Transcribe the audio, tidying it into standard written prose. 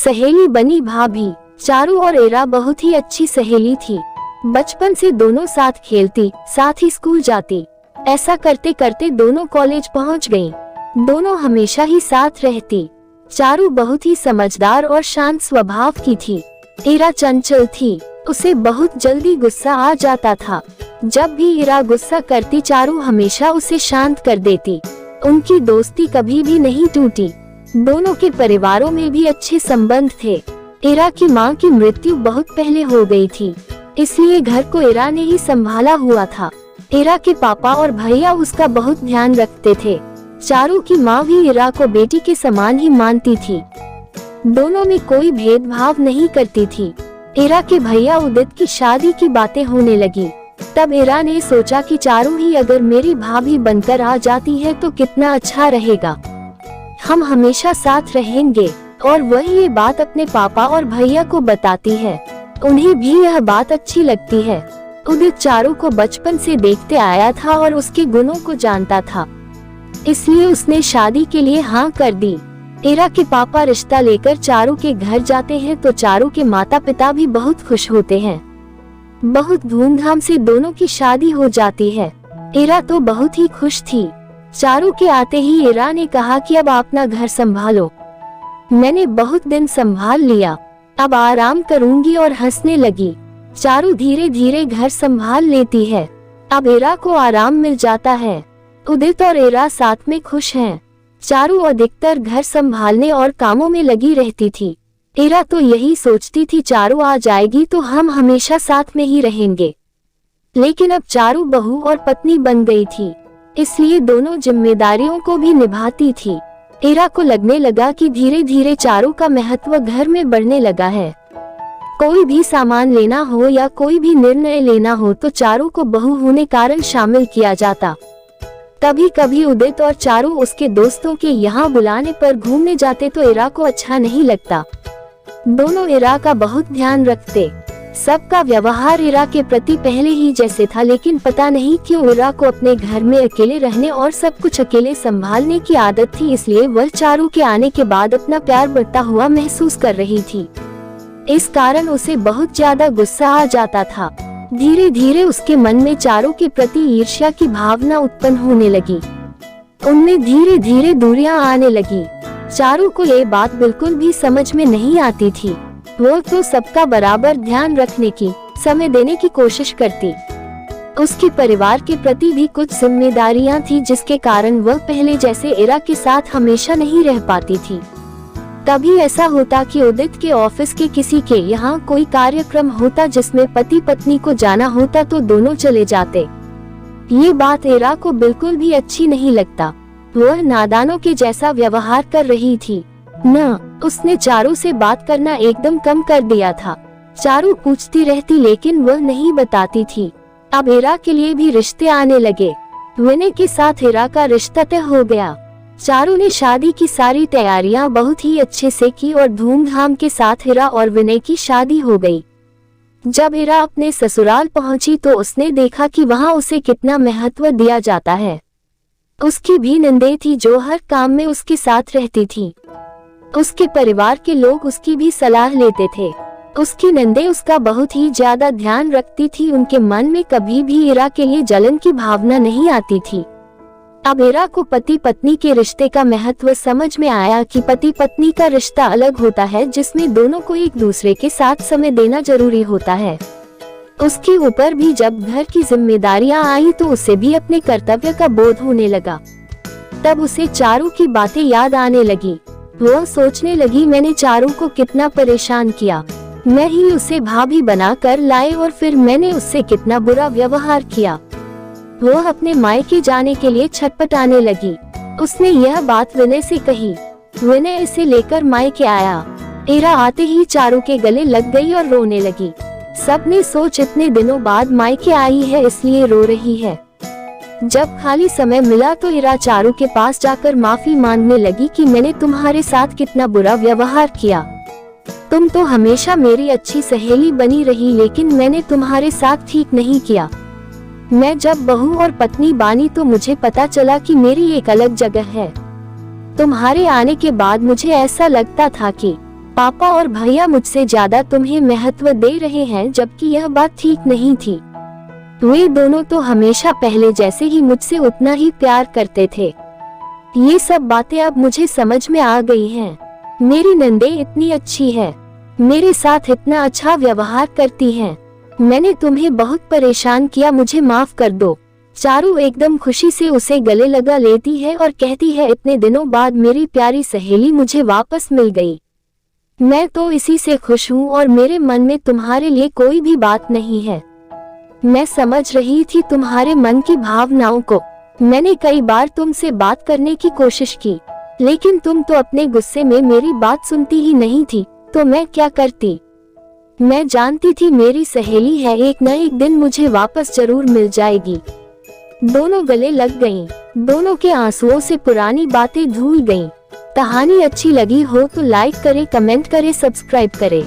सहेली बनी भाभी। चारू और इरा बहुत ही अच्छी सहेली थी। बचपन से दोनों साथ खेलती, साथ ही स्कूल जाती। ऐसा करते करते दोनों कॉलेज पहुंच गईं। दोनों हमेशा ही साथ रहती। चारू बहुत ही समझदार और शांत स्वभाव की थी। इरा चंचल थी, उसे बहुत जल्दी गुस्सा आ जाता था। जब भी इरा गुस्सा करती, चारू हमेशा उसे शांत कर देती। उनकी दोस्ती कभी भी नहीं टूटी। दोनों के परिवारों में भी अच्छे संबंध थे। इरा की मां की मृत्यु बहुत पहले हो गई थी, इसलिए घर को इरा ने ही संभाला हुआ था। इरा के पापा और भैया उसका बहुत ध्यान रखते थे। चारू की मां भी इरा को बेटी के समान ही मानती थी। दोनों में कोई भेदभाव नहीं करती थी। इरा के भैया उदित की शादी की बातें होने लगी। तब इरा ने सोचा कि चारू ही अगर मेरी भाभी बनकर आ जाती है तो कितना अच्छा रहेगा। हम हमेशा साथ रहेंगे। और वह ये बात अपने पापा और भैया को बताती है। उन्हें भी यह बात अच्छी लगती है। उदित चारू को बचपन से देखते आया था और उसके गुणों को जानता था, इसलिए उसने शादी के लिए हाँ कर दी। इरा के पापा रिश्ता लेकर चारू के घर जाते हैं तो चारू के माता पिता भी बहुत खुश होते हैं। बहुत धूमधाम से दोनों की शादी हो जाती है। इरा तो बहुत ही खुश थी। चारू के आते ही इरा ने कहा कि अब अपना घर संभालो। मैंने बहुत दिन संभाल लिया, अब आराम करूंगी, और हंसने लगी। चारू धीरे धीरे घर संभाल लेती है। अब इरा को आराम मिल जाता है। उदित और इरा साथ में खुश हैं। चारू अधिकतर घर संभालने और कामों में लगी रहती थी। इरा तो यही सोचती थी चारू आ जाएगी तो हम हमेशा साथ में ही रहेंगे। लेकिन अब चारू बहू और पत्नी बन गई थी, इसलिए दोनों जिम्मेदारियों को भी निभाती थी। इरा को लगने लगा कि धीरे धीरे चारू का महत्व घर में बढ़ने लगा है। कोई भी सामान लेना हो या कोई भी निर्णय लेना हो तो चारू को बहू होने कारण शामिल किया जाता। कभी कभी उदित और चारू उसके दोस्तों के यहाँ बुलाने पर घूमने जाते तो इरा को अच्छा नहीं लगता। दोनों इरा का बहुत ध्यान रखते। सबका व्यवहार इरा के प्रति पहले ही जैसे था, लेकिन पता नहीं क्यों इरा को अपने घर में अकेले रहने और सब कुछ अकेले संभालने की आदत थी, इसलिए वह चारू के आने के बाद अपना प्यार बढ़ता हुआ महसूस कर रही थी। इस कारण उसे बहुत ज्यादा गुस्सा आ जाता था। धीरे धीरे उसके मन में चारू के प्रति ईर्ष्या की भावना उत्पन्न होने लगी। उनमें धीरे धीरे दूरियां आने लगी। चारू को ये बात बिल्कुल भी समझ में नहीं आती थी। वो तो सबका बराबर ध्यान रखने की, समय देने की कोशिश करती। उसके परिवार के प्रति भी कुछ जिम्मेदारियां थी, जिसके कारण वह पहले जैसे इरा के साथ हमेशा नहीं रह पाती थी। कभी ऐसा होता कि उदित के ऑफिस के किसी के यहाँ कोई कार्यक्रम होता जिसमें पति पत्नी को जाना होता तो दोनों चले जाते। ये बात इरा को बिल्कुल भी अच्छी नहीं लगता। वह नादानों के जैसा व्यवहार कर रही थी। उसने चारू से बात करना एकदम कम कर दिया था। चारू पूछती रहती लेकिन वह नहीं बताती थी। अब इरा के लिए भी रिश्ते आने लगे। विनय के साथ इरा का रिश्ता तय हो गया। चारू ने शादी की सारी तैयारियां बहुत ही अच्छे से की और धूमधाम के साथ इरा और विनय की शादी हो गई। जब इरा अपने ससुराल पहुंची तो उसने देखा कि वहां उसे कितना महत्व दिया जाता है। उसकी भी नंदे थी जो हर काम में उसके साथ रहती थी। उसके परिवार के लोग उसकी भी सलाह लेते थे। उसकी नंदे उसका बहुत ही ज्यादा ध्यान रखती थी। उनके मन में कभी भी इरा के लिए जलन की भावना नहीं आती थी। अब इरा को पति पत्नी के रिश्ते का महत्व समझ में आया कि पति पत्नी का रिश्ता अलग होता है, जिसमें दोनों को एक दूसरे के साथ समय देना जरूरी होता है। उसके ऊपर भी जब घर की जिम्मेदारियां आई तो उसे भी अपने कर्तव्य का बोध होने लगा। तब उसे चारू की बातें याद आने लगी। वह सोचने लगी, मैंने चारू को कितना परेशान किया। मैं ही उसे भाभी बनाकर लाए और फिर मैंने उससे कितना बुरा व्यवहार किया। वह अपने मायके जाने के लिए छटपटाने लगी। उसने यह बात विनय से कही। विनय इसे लेकर मायके आया। इरा आते ही चारू के गले लग गई और रोने लगी। सबने सोच इतने दिनों बाद मायके आई है इसलिए रो रही है। जब खाली समय मिला तो इरा चारू के पास जाकर माफी मांगने लगी कि मैंने तुम्हारे साथ कितना बुरा व्यवहार किया। तुम तो हमेशा मेरी अच्छी सहेली बनी रही, लेकिन मैंने तुम्हारे साथ ठीक नहीं किया। मैं जब बहू और पत्नी बनी तो मुझे पता चला कि मेरी एक अलग जगह है। तुम्हारे आने के बाद मुझे ऐसा लगता था कि पापा और भैया मुझसे ज्यादा तुम्हें महत्व दे रहे हैं, जबकि यह बात ठीक नहीं थी। वे दोनों तो हमेशा पहले जैसे ही मुझसे उतना ही प्यार करते थे। ये सब बातें अब मुझे समझ में आ गई हैं। मेरी नंदे इतनी अच्छी है, मेरे साथ इतना अच्छा व्यवहार करती हैं। मैंने तुम्हें बहुत परेशान किया, मुझे माफ कर दो। चारू एकदम खुशी से उसे गले लगा लेती है और कहती है, इतने दिनों बाद मेरी प्यारी सहेली मुझे वापस मिल गई। मैं तो इसी से खुश हूँ और मेरे मन में तुम्हारे लिए कोई भी बात नहीं है। मैं समझ रही थी तुम्हारे मन की भावनाओं को। मैंने कई बार तुमसे बात करने की कोशिश की, लेकिन तुम तो अपने गुस्से में मेरी बात सुनती ही नहीं थी, तो मैं क्या करती। मैं जानती थी मेरी सहेली है, एक न एक दिन मुझे वापस जरूर मिल जाएगी। दोनों गले लग गईं। दोनों के आंसुओं से पुरानी बातें धुल गईं। कहानी अच्छी लगी हो तो लाइक करें, कमेंट करें, सब्सक्राइब करें।